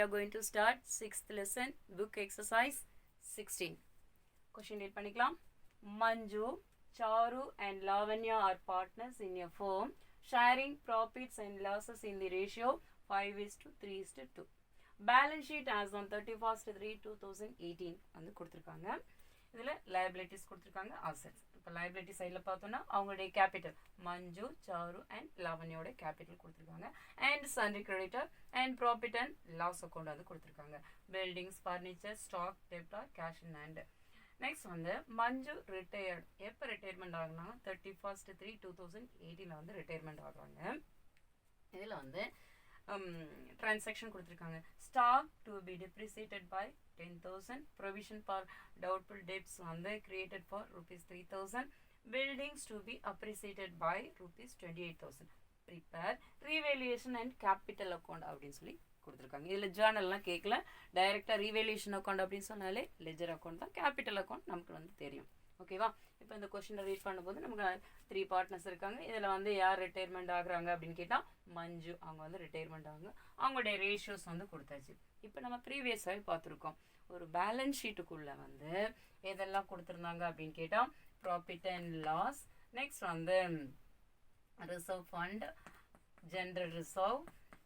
are going to start 6th lesson, book exercise 16. Question read பண்ணிக்கலாம். Manju, Charu and Lavanya are partners in a firm, sharing profits and losses in the ratio 5:3:2. Balance sheet as on 31st/3/2018 வந்து கொடுத்துருக்காங்க. இதில் liabilities கொடுத்துருக்காங்க, assets. இப்போ liability சைடில் பார்த்தோன்னா அவங்களுடைய capital Manju, Charu and லாவண்யோட கேபிட்டல் கொடுத்துருக்காங்க. And sundry creditor and profit and loss account வந்து கொடுத்துருக்காங்க. Buildings, furniture, stock, debtor, cash in hand. Next வந்து மஞ்சு ரிட்டையர்ட். எப்போ ரிட்டையர்மெண்ட் ஆகுனா 31/3/2018 வந்து ரிட்டையர்மெண்ட் ஆகுறாங்க. இதில் வந்து transaction கொடுத்துருக்காங்க. Stock to be depreciated by 10,000. provision for doubtful debts வந்து created for ₹3,000. buildings to be appreciated by ₹28,000. prepare revaluation and capital account அப்படின்னு சொல்லி கொடுத்துருக்காங்க. இதில் ஜேர்னல்லாம் கேட்கல, டைரெக்டாக ரீவேல்யூஷன் அக்கௌண்ட் அப்படின்னு சொன்னாலே லெஜர் அக்கௌண்ட் தான். கேபிட்டல் அக்கௌண்ட் நமக்கு வந்து தெரியும். ஓகேவா? இப்போ இந்த கொஸ்டினை ரீட் பண்ணும்போது நமக்கு 3 பார்ட்னர்ஸ் இருக்காங்க. இதில் வந்து யார் ரிட்டையர்மெண்ட் ஆகுறாங்க அப்படின்னு கேட்டால் மஞ்சு, அவங்க வந்து ரிட்டையர்மெண்ட் ஆகுங்க. அவங்களுடைய ரேஷியோஸ் வந்து கொடுத்தாச்சு. இப்போ நம்ம ப்ரீவியஸாகவே பார்த்துருக்கோம். ஒரு பேலன்ஸ் ஷீட்டுக்குள்ளே வந்து எதெல்லாம் கொடுத்துருந்தாங்க அப்படின்னு கேட்டால் ப்ராஃபிட் அண்ட் லாஸ், நெக்ஸ்ட் வந்து reserve fund, general reserve,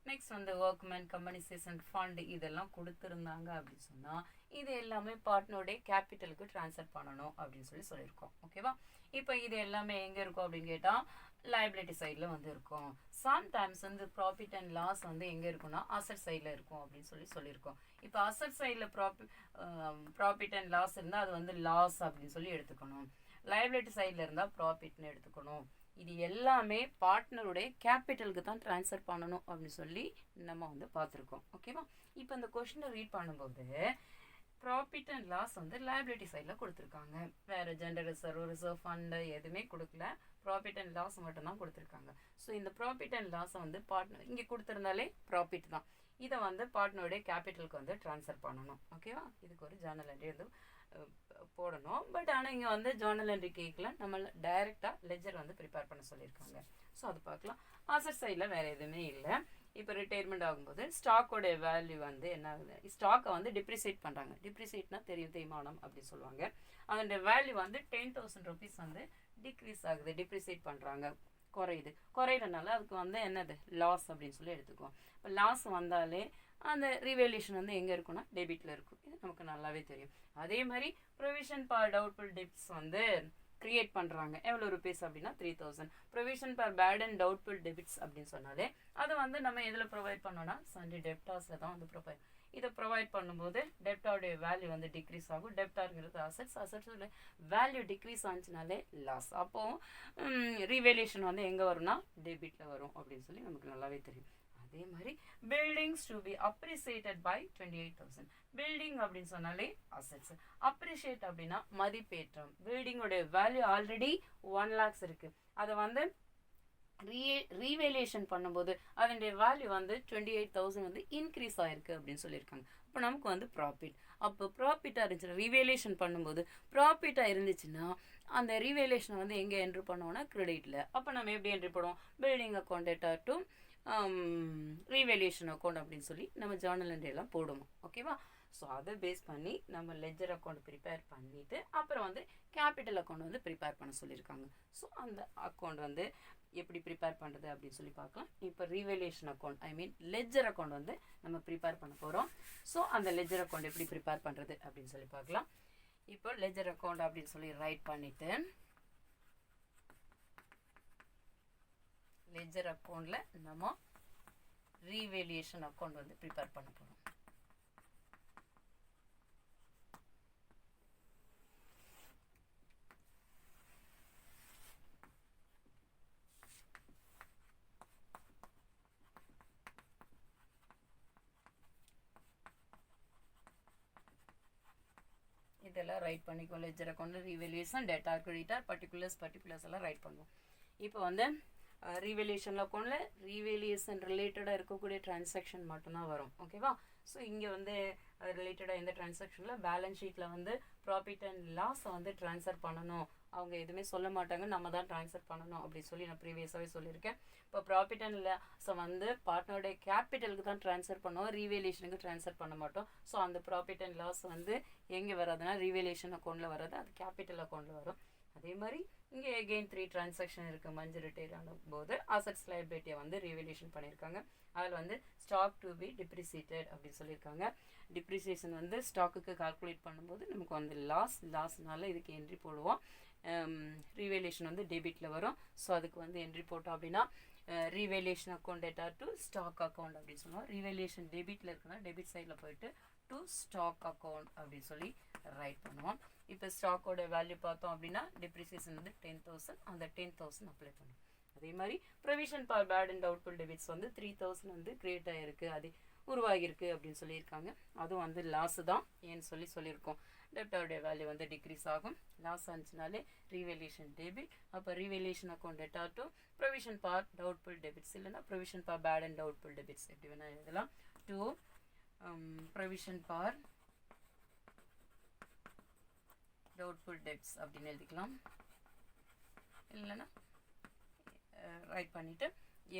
next வந்து ஒர்க்மேன் கம்பெனிசேஷன் ஃபண்ட், இதெல்லாம் கொடுத்துருந்தாங்க அப்படின்னு சொன்னால் இது எல்லாமே பார்ட்னருடைய கேபிட்டலுக்கு ட்ரான்ஸ்ஃபர் பண்ணணும் அப்படின்னு சொல்லியிருக்கோம். ஓகேவா? இப்போ இது எல்லாமே எங்கே இருக்கும் அப்படின்னு கேட்டால் லைபிலிட்டி சைடில் வந்து இருக்கும். சம்டைம்ஸ் வந்து ப்ராஃபிட் அண்ட் லாஸ் வந்து எங்கே இருக்குன்னா அசட் சைடில் இருக்கும் அப்படின்னு சொல்லியிருக்கோம். இப்போ அசட் சைடில் ப்ராஃபிட் அண்ட் லாஸ் இருந்தால் அது வந்து லாஸ் அப்படின்னு சொல்லி எடுத்துக்கணும். லைபிலிட்டி சைடில் இருந்தால் ப்ராஃபிட்னு எடுத்துக்கணும். இது எல்லாமே பார்ட்னருடைய கேபிட்டலுக்கு தான் ட்ரான்ஸ்ஃபர் பண்ணணும் அப்படின்னு சொல்லி நம்ம வந்து பார்த்துருக்கோம். ஓகேவா? இப்போ இந்த கொஸ்டினை ரீட் பண்ணும்போது ப்ராஃபிட் அண்ட் லாஸ் வந்து லைபிலிட்டி சைடில் கொடுத்துருக்காங்க. வேறு ஜென்ரல் ரிசர்வ் ஃபண்டு எதுவுமே கொடுக்கல, ப்ராஃபிட் அண்ட் லாஸ் மட்டும்தான் கொடுத்துருக்காங்க. ஸோ இந்த ப்ராஃபிட் அண்ட் லாஸை வந்து பார்ட்னர் இங்கே கொடுத்துருந்தாலே ப்ராஃபிட் தான். இதை வந்து பார்ட்னருடைய கேபிட்டலுக்கு வந்து ட்ரான்ஸ்ஃபர் பண்ணணும். ஓகேவா? இதுக்கு ஒரு ஜேர்னல் என்ட்ரி வந்து போடணும். பட் ஆனால் இங்கே வந்து ஜேர்னல் என்ட்ரி கேட்கல, நம்ம டைரெக்டாக லெஜர் வந்து ப்ரிப்பேர் பண்ண சொல்லியிருக்காங்க. ஸோ அது பார்க்கலாம். அசட் சைடில் வேறு எதுவுமே இல்லை. இப்போ ரிட்டையர்மெண்ட் ஆகும்போது ஸ்டாக்கோடைய வேல்யூ வந்து என்ன ஆகுது, ஸ்டாக்கை வந்து டிப்ரிசியேட் பண்ணுறாங்க. டிப்ரிசியேட்னா தெரியும், தேய்மானம் அப்படின்னு சொல்லுவாங்க. அதோடைய வேல்யூ வந்து 10,000 rupees வந்து டிக்ரீஸ் ஆகுது, டிப்ரிசியேட் பண்ணுறாங்க, குறையிறனால அதுக்கு வந்து என்னது லாஸ் அப்படின்னு சொல்லி எடுத்துக்குவோம். இப்போ லாஸ் வந்தாலே அந்த ரீவேல்யூஷன் வந்து எங்கே இருக்குன்னா டெபிட்டில் இருக்கும். இது நமக்கு நல்லாவே தெரியும். அதே மாதிரி ப்ரொவிஷன் ஃபார் டவுட்ஃபுல் டெப்ட்ஸ் வந்து கிரியேட் பண்ணுறாங்க. எவ்வளோ ருபீஸ் அப்படின்னா 3,000. Provision for bad and doubtful debits அப்படின்னு சொன்னாலே அது வந்து நம்ம எதில் ப்ரொவைட் பண்ணோன்னா சண்டே டெப்டாஸில் தான் வந்து இதை ப்ரொவைட் பண்ணும்போது டெப்டாவுடைய வேல்யூ வந்து டிக்ரீஸ் ஆகும். டெப்டாருங்கிறது அசட்ஸோட வேல்யூ டிக்ரீஸ் ஆச்சுனாலே லாஸ். அப்போது ரீவேல்யூஷன் வந்து எங்கே வரும்னா டெபிட்டில் வரும் அப்படின்னு சொல்லி நமக்கு நல்லாவே தெரியும். அதே மாதிரி buildings to be appreciated by 28,000. Building அப்படின்னு சொன்னாலே அசட்ஸ், அப்ரிஷியேட் அப்படின்னா மதிப்பேற்றம். பில்டிங்கோடைய வேல்யூ ஆல்ரெடி 1 lakhs இருக்கு, அதை வந்து ரீவேல்யூஷன் பண்ணும்போது அதனுடைய வேல்யூ வந்து 28,000 வந்து இன்க்ரீஸ் ஆயிருக்கு அப்படின்னு சொல்லியிருக்காங்க. இப்போ நமக்கு வந்து ப்ராஃபிட். அப்போ ப்ராஃபிட்டாக இருந்துச்சுன்னா ரீவேல்யூஷன் பண்ணும்போது ப்ராஃபிட்டாக இருந்துச்சுன்னா அந்த ரீவேல்யூஷனை வந்து எங்கே என்ட்ரு பண்ணுவோம்னா கிரெடிட்டில். அப்போ நம்ம எப்படி என்ட்ரி பண்ணுவோம், building account data to revaluation account அப்படின்னு சொல்லி நம்ம ஜேர்னல் என்ட்ரி எல்லாம் போடுவோம். ஓகேவா? ஸோ அதை பேஸ் பண்ணி நம்ம லெஜர் அக்கௌண்ட் ப்ரிப்பேர் பண்ணிவிட்டு அப்புறம் வந்து கேபிட்டல் அக்கௌண்ட் வந்து ப்ரிப்பேர் பண்ண சொல்லியிருக்காங்க. ஸோ அந்த அக்கௌண்ட் வந்து எப்படி ப்ரிப்பேர் பண்ணுறது அப்படின்னு சொல்லி பார்க்கலாம். இப்போ ரீவேல்யூஷன் அக்கௌண்ட் லெஜர் அக்கௌண்ட் வந்து நம்ம ப்ரிப்பேர் பண்ண போகிறோம். ஸோ அந்த லெஜர் அக்கௌண்ட் எப்படி ப்ரிப்பேர் பண்ணுறது அப்படின்னு சொல்லி பார்க்கலாம். இப்போ லெஜர் அக்கௌண்ட் அப்படின்னு சொல்லி ரைட் பண்ணிவிட்டு லெஜர் அக்கௌண்ட்டில் நம்ம ரீவேல்யூஷன் அக்கௌண்ட் வந்து ப்ரிப்பேர் பண்ண போகிறோம். இதெல்லாம் ரைட் பண்ணிக்கோ. Ledger account revaluation, data creditor, particulars எல்லாம் ரைட் பண்ணுவோம். இப்போ வந்து ரீவேல்யூஷன் அக்கௌண்ட்டில் ரீவேல்யூஷன் ரிலேட்டடாக இருக்கக்கூடிய டிரான்சாக்ஷன் மட்டும்தான் வரும். ஓகேவா? ஸோ இங்கே வந்து அது ரிலேட்டடாக எந்த டிரான்சாக்ஷனில் பேலன்ஸ் ஷீட்டில் வந்து ப்ராஃபிட் அண்ட் லாஸை வந்து ட்ரான்ஸ்ஃபர் பண்ணணும். அவங்க எதுவுமே சொல்ல மாட்டாங்க, நம்ம தான் ட்ரான்ஸ்ஃபர் பண்ணணும் அப்படின்னு சொல்லி நான் ப்ரீவியஸாகவே சொல்லியிருக்கேன். இப்போ ப்ராஃபிட் அண்ட் லாஸை வந்து பார்ட்னருடைய கேபிட்டலுக்கு தான் ட்ரான்ஸ்ஃபர் பண்ணுவோம், ரீவேல்யூஷனுக்கு ட்ரான்ஸ்ஃபர் பண்ண மாட்டோம். ஸோ அந்த ப்ராஃபிட் அண்ட் லாஸ் வந்து எங்கே வராதுன்னா ரீவேல்யூஷன் அக்கௌண்ட்டில் வராது, அது கேபிட்டல் அக்கௌண்ட்டில் வரும். அதே மாதிரி இங்கே எகெயின் 3 டிரான்சாக்ஷன் இருக்குது. மஞ்சள் ரிட்டையர் ஆகும்போது அசட்ஸ் லைபிலிட்டியை வந்து ரீவேல்யூஷன் பண்ணியிருக்காங்க. அதில் வந்து ஸ்டாக் டு பி டிப்ரிசியேட்டட் அப்படின்னு சொல்லியிருக்காங்க. டிப்ரிசியேஷன் வந்து ஸ்டாக்குக்கு கால்குலேட் பண்ணும்போது நமக்கு வந்து லாஸ்னால இதுக்கு என்ட்ரி போடுவோம். ரீவேல்யூஷன் வந்து டெபிட்டில் வரும். ஸோ அதுக்கு வந்து என்ட்ரி போட்டோம் அப்படின்னா revaluation account data to stock account அப்படின்னு சொல்லுவோம். ரீவேல்யூஷன் டெபிட்டில் இருக்குன்னா டெபிட் சைடில் போயிட்டு டு ஸ்டாக் அக்கௌண்ட் அப்படின்னு சொல்லி ரைட் பண்ணுவோம். இப்போ ஸ்டாக்கோட வேல்யூ பார்த்தோம் அப்படின்னா டிப்ரிசியேஷன் வந்து 10,000, அந்த 10,000 அப்ளை பண்ணுவோம். அதே மாதிரி provision for bad and doubtful debits வந்து 3,000 வந்து கிரியேட் ஆகிருக்கு, அது உருவாகிருக்கு அப்படின்னு சொல்லியிருக்காங்க. அதுவும் வந்து லாஸ் தான் ஏன்னு சொல்லியிருக்கோம். டெப்டோடைய வேல்யூ வந்து டிக்ரீஸ் ஆகும். லாஸ் ஆனிச்சுனாலே ரீவேல்யூஷன் டெபிட். அப்போ revaluation account data to provision for doubtful debits, இல்லைன்னா provision for bad and doubtful debits எப்படி வேணால் எழுதலாம். To provision for doubtful debts அப்படின்னு எழுதிக்கலாம். இல்லைன்னா ரைட் பண்ணிவிட்டு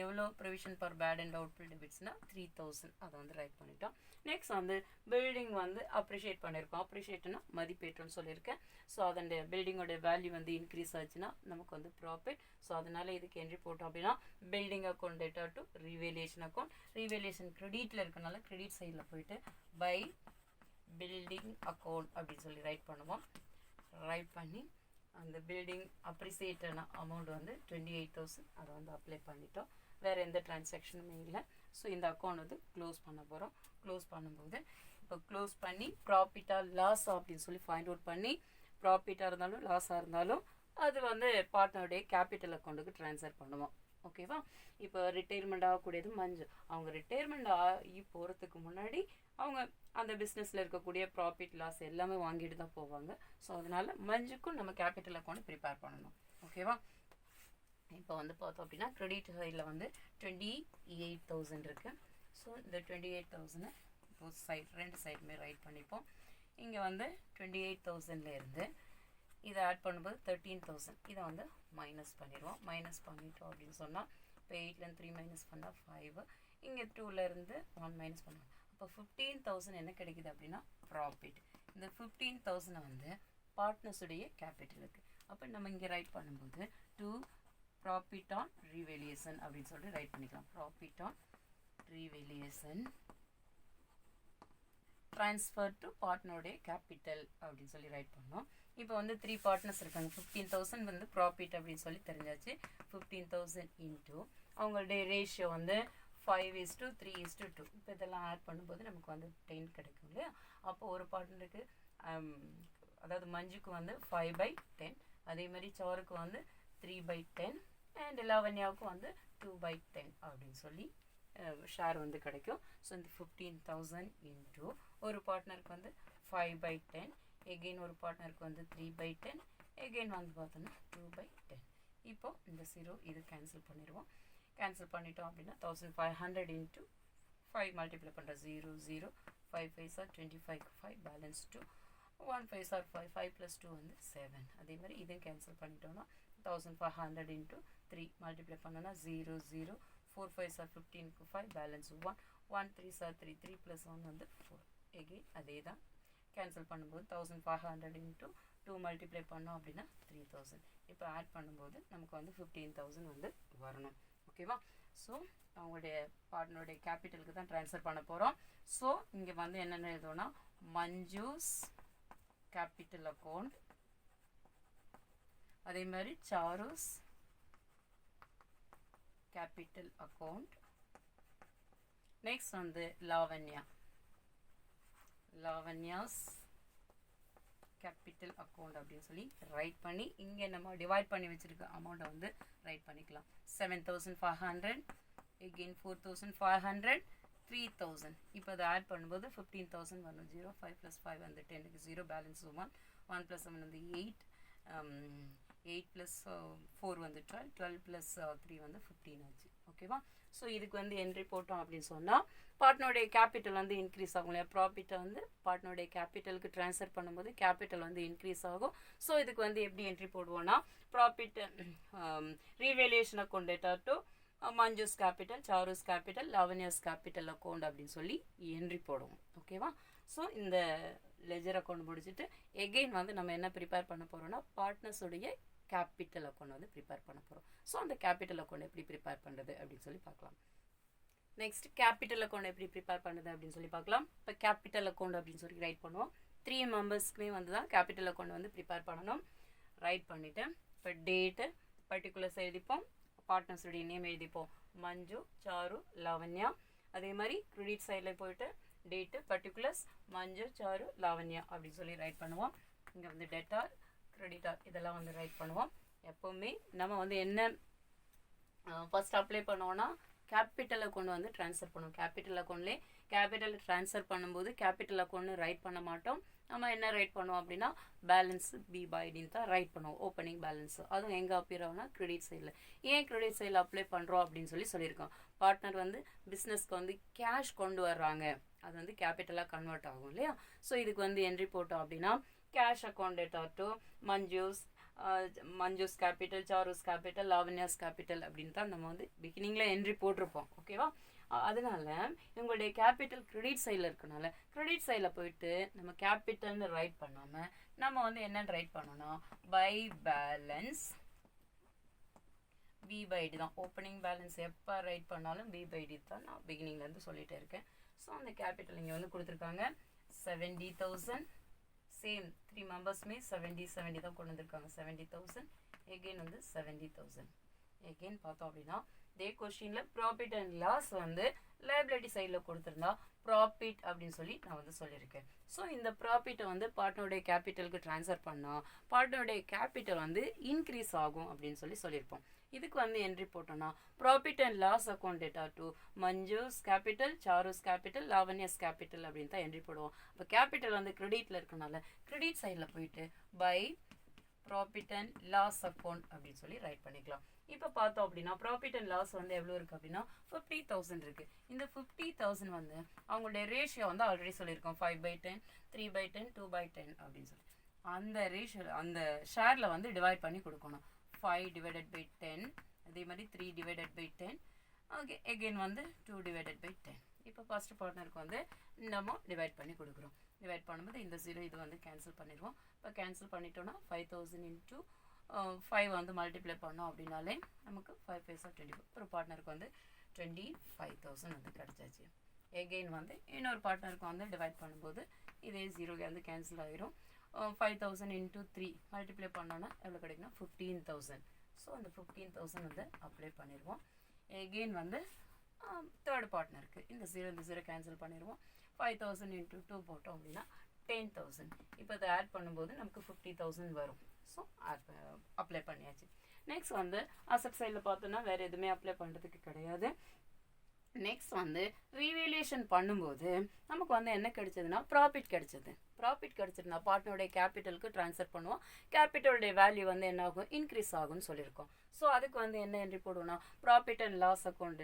எவ்வளோ provision for bad and doubtful டெபிட்ஸ்னால் 3,000 அதை வந்து ரைட் பண்ணிட்டோம். நெக்ஸ்ட் வந்து பில்டிங் வந்து அப்ரிஷியேட் பண்ணியிருக்கோம். அப்ரிஷியேட்னா மதிப்பேற்றம்னு சொல்லியிருக்கேன். ஸோ அதோடைய பில்டிங்கோட வேல்யூ வந்து இன்க்ரீஸ் ஆச்சுன்னா நமக்கு வந்து ப்ராஃபிட். ஸோ அதனால் இதுக்கு என்ட்ரி போட்டோம் அப்படின்னா building account data to revaluation account. Revaluation கிரெடிட்டில் இருக்கனால கிரெடிட் சைடில் போயிட்டு பை பில்டிங் அக்கௌண்ட் அப்படின்னு சொல்லி ரைட் பண்ணுவோம். ரைட் பண்ணி அந்த பில்டிங் அப்ரிசியேட்டான அமௌண்ட் வந்து 28,000 அதை வந்து அப்ளை பண்ணிட்டோம். வேறு எந்த டிரான்சாக்ஷனுமே இல்லை. ஸோ இந்த அக்கௌண்ட் வந்து க்ளோஸ் பண்ண போகிறோம். க்ளோஸ் பண்ணும்போது இப்போ க்ளோஸ் பண்ணி ப்ராஃபிட்டாக லாஸ் அப்படின்னு சொல்லி ஃபைண்ட் அவுட் பண்ணி ப்ராஃபிட்டாக இருந்தாலும் லாஸாக இருந்தாலும் அது வந்து பார்ட்னருடைய கேபிட்டல் அக்கௌண்ட்டுக்கு ட்ரான்ஸ்ஃபர் பண்ணுவோம். ஓகேவா? இப்போ ரிட்டையர்மெண்ட் ஆகக்கூடியது மஞ்சள். அவங்க ரிட்டையர்மெண்ட் ஆகி போகிறதுக்கு முன்னாடி அவங்க அந்த பிஸ்னஸில் இருக்கக்கூடிய ப்ராஃபிட் லாஸ் எல்லாமே வாங்கிட்டு தான் போவாங்க. ஸோ அதனால் மஞ்சுக்கும் நம்ம கேபிட்டல் அக்கௌண்ட் ப்ரிப்பேர் பண்ணணும். ஓகேவா? இப்போ வந்து பார்த்தோம் அப்படின்னா கிரெடிட் சைடில் வந்து 28,000 இருக்குது. ஸோ இந்த 28,000 போத் சைட் ரெண்டு சைடுமே ரைட் பண்ணிப்போம். இங்கே வந்து 28,000லேருந்து இதை ஆட் பண்ணும்போது 13,000 இதை வந்து மைனஸ் பண்ணிடுவோம். மைனஸ் பண்ணிட்டோம் அப்படின்னு சொன்னால் இப்போ 8லேருந்து 3 மைனஸ் பண்ணால் 5, இங்கே 2லேருந்து 1 மைனஸ் பண்ணுவோம். அப்போ 15,000 என்ன கிடைக்குது அப்படின்னா ப்ராஃபிட். இந்த 15,000 வந்து பார்ட்னர்ஸுடைய கேபிட்டலுக்கு. அப்போ நம்ம இங்கே ரைட் பண்ணும்போது டு ப்ராஃபிட் ஆன் ரீவேல்யூஷன் அப்படின்னு சொல்லிட்டு ரைட் பண்ணிக்கலாம். Profit on revaluation transfer to பார்ட்னருடைய கேபிட்டல் அப்படின்னு சொல்லி ரைட் பண்ணோம். இப்போ வந்து 3 பார்ட்னர்ஸ் இருக்காங்க. 15,000 வந்து ப்ராஃபிட் அப்படின்னு சொல்லி தெரிஞ்சாச்சு. 15,000 இன்ட்டு அவங்களுடைய ரேஷியோ வந்து 5:3:2. இப்போ இதெல்லாம் ஆட் பண்ணும்போது நமக்கு வந்து 10 கிடைக்கும் இல்லையா? அப்போ ஒரு பார்ட்னருக்கு அதாவது மஞ்சுக்கு வந்து 5/10, அதே மாதிரி சாருக்கு வந்து 3/10 அண்ட் லாவண்யாவுக்கு வந்து 2/10 அப்படின்னு சொல்லி ஷேர் வந்து கிடைக்கும். ஸோ இந்த 15,000 இன்ட்டு ஒரு பார்ட்னருக்கு வந்து 5/10, எகெயின் ஒரு பார்ட்னருக்கு வந்து 3/10, எகெயின் வந்து பார்த்தோன்னா 2/10. இப்போ இந்த 0 இது கேன்சல் பண்ணிடுவோம். கேன்சல் பண்ணிட்டோம் அப்படின்னா 1,500 இன்ட்டு 5 மல்டிப்ளை பண்ணுற 0 0 5 5 ஆர் 25 5 பேலன்ஸ் 2 1 5 ஆர் 5 5 + 2 வந்து 7. அதே மாதிரி இதையும் கேன்சல் பண்ணிட்டோம்னா 1,500 இன்ட்டு 3 மல்டிப்ளை பண்ணோன்னா 0 0 4 5 ஆர் 15 5 பேலன்ஸ் 1 1 3 ஆர் 3 3 + 1 வந்து 4. எகெயின் அதே தான் கேன்சல் பண்ணும்போது 1,500 இன்ட்டு 2 மல்டிப்ளை பண்ணோம் அப்படின்னா 3,000. இப்போ ஆட் பண்ணும்போது நமக்கு வந்து 15,000 வந்து வரணும். ஓகேவா? ஸோ அவங்களுடைய பார்ட்னருடைய கேபிட்டலுக்கு தான் ட்ரான்ஸ்ஃபர் பண்ண போகிறோம். ஸோ இங்கே வந்து என்னென்ன எழுதுவோம்னா மஞ்சூஸ் கேபிட்டல் அக்கௌண்ட், அதே மாதிரி சாருஸ் கேபிட்டல் அக்கௌண்ட், நெக்ஸ்ட் வந்து லாவண்யாஸ் கேபிட்டல் அக்கௌண்ட் அப்படின்னு சொல்லி ரைட் பண்ணி இங்கே நம்ம டிவைட் பண்ணி வச்சுருக்க அமௌண்ட்டை வந்து ரைட் பண்ணிக்கலாம். 7,500 எகெயின் 4,500 3,000. இப்போ அதை ஆட் பண்ணும்போது 15,000 வரணும். 0 5 + 5 வந்து 10க்கு 0 பேலன்ஸ் 1 1 + 7 வந்து 8 8 + 4 வந்து 12 12 + 3 வந்து 15 ஆச்சு. ஓகேவா. ஸோ இதுக்கு வந்து என்ட்ரி போட்டோம் அப்படின்னு சொன்னால் பார்ட்னருடைய கேபிட்டல் வந்து இன்க்ரீஸ் ஆகும் இல்லையா. ப்ராஃபிட்டை வந்து பார்ட்னருடைய கேபிட்டலுக்கு ட்ரான்ஸ்ஃபர் பண்ணும்போது கேபிட்டல் வந்து இன்க்ரீஸ் ஆகும். ஸோ இதுக்கு வந்து எப்படி என்ட்ரி போடுவோம்னா profit revaluation account data to Manju's capital, Charu's capital, Lavanya's capital account அப்படின்னு சொல்லி என்ட்ரி போடுவோம். ஓகேவா. ஸோ இந்த லெஜர் அக்கௌண்ட் முடிச்சுட்டு எகெயின் வந்து நம்ம என்ன ப்ரிப்பேர் பண்ண போகிறோம்னா பார்ட்னர்ஸுடைய கேபிட்டல் அக்கௌண்ட் வந்து ப்ரிப்பேர் பண்ண போகிறோம். ஸோ அந்த கேபிட்டல் அக்கௌண்ட் எப்படி ப்ரிப்பேர் பண்ணுறது அப்படின்னு சொல்லி பார்க்கலாம். நெக்ஸ்ட் கேபிட்டல் அக்கௌண்ட் எப்படி ப்ரிப்பேர் பண்ணுறது அப்படின்னு சொல்லி பார்க்கலாம். இப்போ கேபிட்டல் அக்கௌண்ட் அப்படின்னு சொல்லி ரைட் பண்ணுவோம். 3 மெம்பர்ஸ்க்குமே வந்து தான் கேபிட்டல் அக்கௌண்ட் வந்து ப்ரிப்பேர் பண்ணணும். ரைட் பண்ணிவிட்டு இப்போ டேட்டு பர்டிகுலர்ஸ் எழுதிப்போம், பார்ட்னர்ஸுடைய நேம் எழுதிப்போம், மஞ்சு, சாரு, லாவண்யா. அதே மாதிரி கிரெடிட் சைடில் போயிட்டு டேட்டு பர்டிகுலர்ஸ் மஞ்சு, சாரு, லாவண்யா அப்படின்னு சொல்லி ரைட் பண்ணுவோம். இங்கே வந்து டெட்டார், கிரெடிட்டார் இதெல்லாம் வந்து ரைட் பண்ணுவோம். எப்போவுமே நம்ம வந்து என்ன ஃபஸ்ட் அப்ளை பண்ணுவோன்னா கேபிட்டல் அக்கௌண்ட் வந்து ட்ரான்ஸ்ஃபர் பண்ணுவோம். கேபிட்டல் அக்கௌண்ட்லேயே கேபிட்டல் ட்ரான்ஸ்ஃபர் பண்ணும்போது கேபிட்டல் அக்கௌண்ட்னு ரைட் பண்ண மாட்டோம். நம்ம என்ன ரைட் பண்ணுவோம் அப்படின்னா பேலன்ஸ் பி பைடின்னு தான் ரைட் பண்ணுவோம். ஓப்பனிங் பேலன்ஸ் அதுவும் எங்கே அப்பியர் ஆகும்னா கிரெடிட் சைடில். ஏன் கிரெடிட் சைடில் அப்ளை பண்ணுறோம் அப்படின்னு சொல்லியிருக்கோம். பார்ட்னர் வந்து பிஸ்னஸ்க்கு வந்து கேஷ் கொண்டு வர்றாங்க, அது வந்து கேபிட்டலாக கன்வெர்ட் ஆகும் இல்லையா. ஸோ இதுக்கு வந்து என்ட்ரி போட்டோம் அப்படின்னா cash account data to Manju's capital, Charu's capital, Lavanya's capital அப்படின்னு தான் நம்ம வந்து பிகினிங்கில் என்ட்ரி போட்டிருப்போம். ஓகேவா. அதனால உங்களுடைய கேபிட்டல் கிரெடிட் சைடில் இருக்கனால கிரெடிட் சைடில் போயிட்டு நம்ம கேபிட்டல்னு ரைட் பண்ணாமல் நம்ம வந்து என்னன்னு ரைட் பண்ணோம்னா பை பேலன்ஸ் பி பைடி தான். ஓப்பனிங் பேலன்ஸ் எப்போ ரைட் பண்ணாலும் பி பைடி தான் நான் பிகினிங்லேருந்து சொல்லிகிட்டே இருக்கேன். ஸோ அந்த கேபிட்டல் இங்கே வந்து கொடுத்துருக்காங்க 70,000. சேம் 3 மெம்பர்ஸுமே 70 தான் கொண்டு வந்திருக்காங்க. 70,000 எகெயின் வந்து 70,000 எகெயின் பார்த்தோம் அப்படின்னா இதே கொஸ்டினில் ப்ராஃபிட் அண்ட் லாஸ் வந்து லைபிலிட்டி சைடில் கொடுத்துருந்தா ப்ராஃபிட் அப்படின்னு சொல்லி நான் வந்து சொல்லியிருக்கேன். ஸோ இந்த ப்ராஃபிட்டை வந்து பார்ட்னருடைய கேபிட்டலுக்கு ட்ரான்ஸ்ஃபர் பண்ணால் பார்ட்னருடைய கேபிட்டல் வந்து இன்க்ரீஸ் ஆகும் அப்படின்னு சொல்லியிருப்போம். இதுக்கு வந்து என்ட்ரி போட்டோம்னா profit and loss account data to Manju's capital, Charu's capital, Lavanya's capital அப்படின்னு தான் என்ட்ரி போடுவோம். இப்போ கேபிட்டல் வந்து கிரெடிட்டில் இருக்கனால கிரெடிட் சைடில் போயிட்டு by profit and loss account அப்படின்னு சொல்லி ரைட் பண்ணிக்கலாம். இப்போ பார்த்தோம் அப்படின்னா ப்ராஃபிட் அண்ட் லாஸ் வந்து எவ்வளோ இருக்குது அப்படின்னா 50,000 இருக்குது. இந்த 50,000 வந்து அவங்களுடைய ரேஷியோ வந்து ஆல்ரெடி சொல்லியிருக்கோம் 5/10, 3/10, 2/10 அப்படின்னு சொல்லி அந்த ரேஷியோ அந்த ஷேரில் வந்து டிவைட் பண்ணி கொடுக்கணும். 5/10 அதே மாதிரி 3/10 ஓகே எகெயின் வந்து 2/10. இப்போ ஃபர்ஸ்ட் பார்ட்னருக்கு வந்து நம்ம டிவைட் பண்ணி கொடுக்குறோம். டிவைட் பண்ணும்போது இந்த 0 இது வந்து கேன்சல் பண்ணிடுவோம். இப்போ கேன்சல் பண்ணிட்டோன்னா 5,000 into 5 வந்து மல்டிப்ளை பண்ணோம் அப்படின்னாலே நமக்கு 5 5 24. ஒரு பார்ட்னருக்கு வந்து 25,000 வந்து கிடச்சாச்சு. எகெயின் வந்து இன்னொரு பார்ட்னருக்கு வந்து டிவைட் பண்ணும்போது இதே 0 வந்து கேன்சல் ஆகிரும். 5,000 into 3 மல்டிப்ளை பண்ணோன்னா எவ்வளோ கிடைக்குன்னா 15,000. ஸோ அந்த 15,000 வந்து அப்ளை பண்ணிடுவோம். எகெயின் வந்து தேர்ட் பார்ட்னருக்கு இந்த 0 கேன்சல் பண்ணிடுவோம். 5,000 into 2 போட்டோம் அப்படின்னா 10,000. இப்போ அதை ஆட் பண்ணும்போது நமக்கு 50,000 வரும். ஸோ அப்ளை பண்ணியாச்சு. நெக்ஸ்ட் வந்து அசட் சைடில் பார்த்தோன்னா வேறு எதுவுமே அப்ளை பண்ணுறதுக்கு கிடையாது. நெக்ஸ்ட் வந்து ரீவேல்யூஷன் பண்ணும்போது நமக்கு வந்து என்ன கிடைச்சதுன்னா ப்ராஃபிட் கிடைச்சது. ப்ராஃபிட் கிடைச்சிருந்தா பார்ட்னருடைய கேபிட்டலுக்கு ட்ரான்ஸ்ஃபர் பண்ணுவோம். கேபிட்டலுடைய வேல்யூ வந்து என்ன ஆகும் இன்க்ரீஸ் ஆகும்னு சொல்லியிருக்கோம். ஸோ அதுக்கு வந்து என்ன என்ட்ரி போடுவோம்னா profit and loss account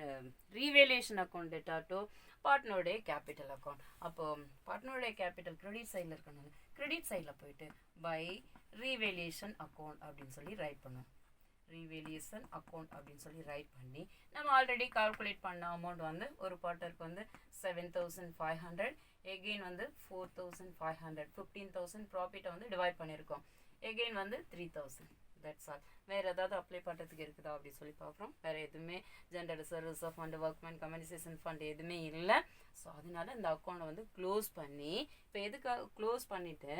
revaluation account data to பார்ட்னருடைய கேபிட்டல் அக்கௌண்ட். அப்போ பார்ட்னருடைய கேபிட்டல் கிரெடிட் சைடில் இருக்கணும். கிரெடிட் சைடில் போயிட்டு பை ரீவேல்யூஷன் அக்கௌண்ட் அப்படின்னு சொல்லி ரைட் பண்ணுவோம். ரீவேல்யூஷன் அக்கௌண்ட் அப்படின்னு சொல்லி ரைட் பண்ணி நம்ம ஆல்ரெடி கால்குலேட் பண்ண அமௌண்ட் வந்து ஒரு பார்ட்னருக்கு வந்து 7,500 எகெயின் வந்து 4,500 15,000 ப்ராஃபிட்டை வந்து டிவைட் பண்ணியிருக்கோம். எகெயின் வந்து 3,000. That's all. வேறு ஏதாவது அப்ளை பண்ணுறதுக்கு இருக்குதா அப்படின்னு சொல்லி பார்க்குறோம். வேறு எதுவுமே general service fund, workman compensation fund எதுவுமே இல்லை. ஸோ அதனால இந்த அக்கௌண்ட்டை வந்து க்ளோஸ் பண்ணி இப்போ எதுக்காக க்ளோஸ் பண்ணிவிட்டு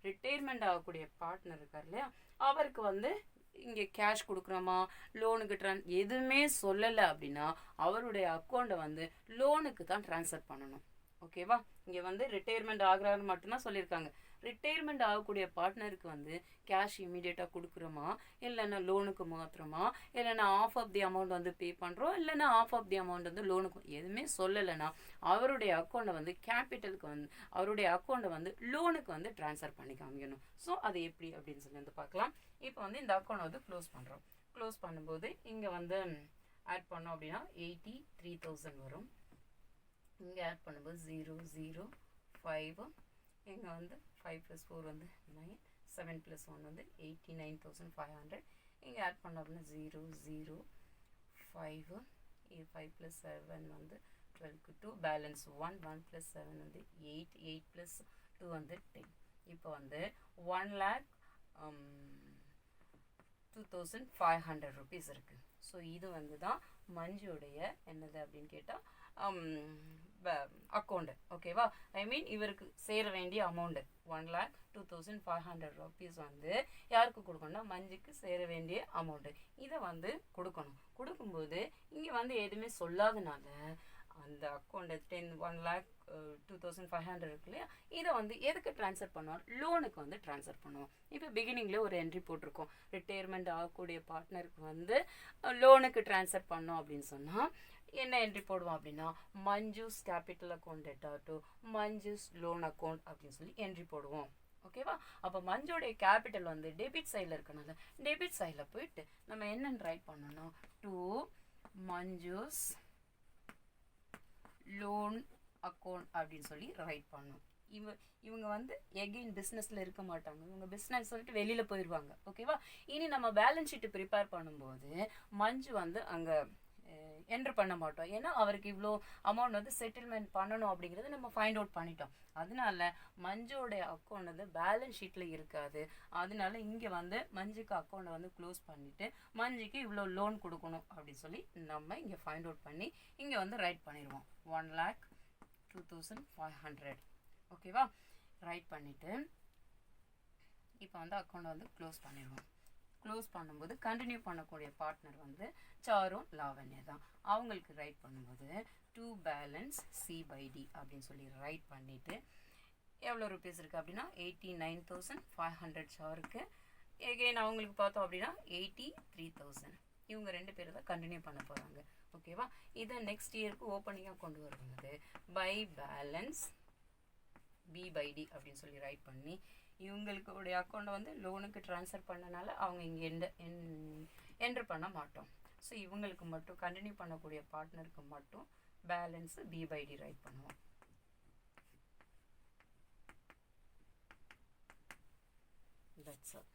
ரிட்டையர்மெண்ட் ஆகக்கூடிய பார்ட்னர் இருக்கார் இல்லையா அவருக்கு வந்து இங்கே கேஷ் கொடுக்குறோமா லோனுக்கு எதுவுமே சொல்லலை அப்படின்னா அவருடைய அக்கௌண்ட்டை வந்து லோனுக்கு தான் ட்ரான்ஸ்ஃபர் பண்ணணும். ஓகேவா. இங்கே வந்து ரிட்டையர்மெண்ட் ஆகிறாரு மட்டும்தான் சொல்லியிருக்காங்க. ரிட்டையர்மெண்ட் ஆகக்கூடிய பார்ட்னருக்கு வந்து கேஷ் இமீடியட்டாக கொடுக்குறோமா இல்லைன்னா லோனுக்கு மாத்திரமா இல்லைன்னா ஆஃப் ஆஃப் தி அமௌண்ட் வந்து பே பண்ணுறோம் இல்லைன்னா ஆஃப் ஆஃப் தி அமௌண்ட் வந்து லோனுக்கு எதுவுமே சொல்லலைன்னா அவருடைய அக்கௌண்ட்டை வந்து கேபிட்டலுக்கு வந்து அவருடைய அக்கௌண்ட்டை வந்து லோனுக்கு வந்து ட்ரான்ஸ்ஃபர் பண்ணி காமிக்கணும். ஸோ அது எப்படி அப்படின்னு சொல்லி வந்து பார்க்கலாம். இப்போ வந்து இந்த அக்கௌண்ட் வந்து க்ளோஸ் பண்ணுறோம். க்ளோஸ் பண்ணும்போது இங்கே வந்து ஆட் பண்ணோம் அப்படின்னா 83,000 வரும். இங்கே ஆட் பண்ணும்போது 0 0 5, இங்கே வந்து 5 + 4 வந்து 9, 7 + 1 வந்து 89,500. இங்கே ஆட் பண்ணோம் அப்படின்னா 0 0 5, 5 + 7 வந்து 12 2, பேலன்ஸ் 1 1 + 7 வந்து 8, 8 + 2 வந்து 10. இப்போ வந்து 1,02,500 rupees இருக்குது. ஸோ இது வந்து தான் மஞ்சுடைய என்னது அப்படின்னு கேட்டால் அக்கௌண்ட்டு. ஓகேவா? ஐ மீன் இவருக்கு சேர வேண்டிய அமௌண்ட்டு 1,02,500 rupees வந்து யாருக்கு கொடுக்கணும்னா மஞ்சுக்கு சேர வேண்டிய அமௌண்ட்டு. இதை வந்து கொடுக்கும்போது இங்கே வந்து எதுவுமே சொல்லாதனால அந்த அக்கௌண்ட்டு 1,02,500 இருக்கு இல்லையா, இதை வந்து எதுக்கு ட்ரான்ஸ்ஃபர் பண்ணுவோம்? லோனுக்கு வந்து ட்ரான்ஸ்ஃபர் பண்ணுவோம். இப்போ பிகினிங்கில் ஒரு என்ட்ரி போட்டிருக்கோம், ரிட்டையர்மெண்ட் ஆகக்கூடிய பார்ட்னருக்கு வந்து லோனுக்கு ட்ரான்ஸ்ஃபர் பண்ணோம் அப்படின்னு சொன்னால் என்ன என்ட்ரி போடுவோம் அப்படின்னா Manju's capital account theta to Manju's loan account அப்படின்னு சொல்லி என்ட்ரி போடுவோம். ஓகேவா? அப்போ மஞ்சோடைய கேபிட்டல் வந்து டெபிட் சைடில் இருக்கனால டெபிட் சைடில் போயிட்டு நம்ம என்னென்னு ரைட் பண்ணோம்னா டு மஞ்சுஸ் லோன் அக்கௌண்ட் அப்படின்னு சொல்லி ரைட் பண்ணணும். இவங்க வந்து எகெயின் பிஸ்னஸில் இருக்க மாட்டாங்க, இவங்க பிஸ்னஸ் சொல்லிட்டு வெளியில் போயிடுவாங்க. ஓகேவா? இனி நம்ம பேலன்ஸ் ஷீட்டு ப்ரிப்பேர் பண்ணும்போது மஞ்சு வந்து அங்கே என்ட்ரு பண்ண மாட்டோம். ஏன்னா அவருக்கு இவ்வளோ அமௌண்ட் வந்து செட்டில்மெண்ட் பண்ணணும் அப்படிங்கிறது நம்ம ஃபைண்ட் அவுட் பண்ணிட்டோம். அதனால மஞ்சுடைய அக்கௌண்ட் வந்து பேலன்ஸ் ஷீட்டில் இருக்காது. அதனால இங்கே வந்து மஞ்சுக்கு அக்கௌண்ட்டை வந்து க்ளோஸ் பண்ணிவிட்டு மஞ்சுக்கு இவ்வளோ லோன் கொடுக்கணும் அப்படின்னு சொல்லி நம்ம இங்கே ஃபைண்ட் அவுட் பண்ணி இங்கே வந்து ரைட் பண்ணிடுவோம் 1,02,500. ஓகேவா? ரைட் பண்ணிவிட்டு இப்போ வந்து அக்கௌண்ட்டை வந்து க்ளோஸ் பண்ணிடுவோம். க்ளோஸ் பண்ணும்போது கண்டினியூ பண்ணக்கூடிய பார்ட்னர் வந்து சாரும் லாவண்யா தான். அவங்களுக்கு ரைட் பண்ணும்போது டு பேலன்ஸ் C/D அப்படின்னு சொல்லி ரைட் பண்ணிவிட்டு எவ்வளோ ருபீஸ் இருக்குது அப்படின்னா 89,500 சாருக்கு. எகெயின் அவங்களுக்கு பார்த்தோம் அப்படின்னா 83,000. இவங்க 2 பேர் தான் கண்டினியூ பண்ண போகிறாங்க. ஓகேவா? இதை நெக்ஸ்ட் இயருக்கு ஓப்பனிங்காக கொண்டு வரும்போது பை பேலன்ஸ் B/D அப்படின்னு சொல்லி ரைட் பண்ணி இவங்களுடைய அக்கௌண்ட்டை வந்து லோனுக்கு ட்ரான்ஸ்ஃபர் பண்ணனால அவங்க இங்கே என்ட்ரு பண்ண மாட்டோம். ஸோ இவங்களுக்கு மட்டும் கண்டினியூ பண்ணக்கூடிய பார்ட்னருக்கு மட்டும் பேலன்ஸு B/D ரைட் பண்ணுவோம். That's all.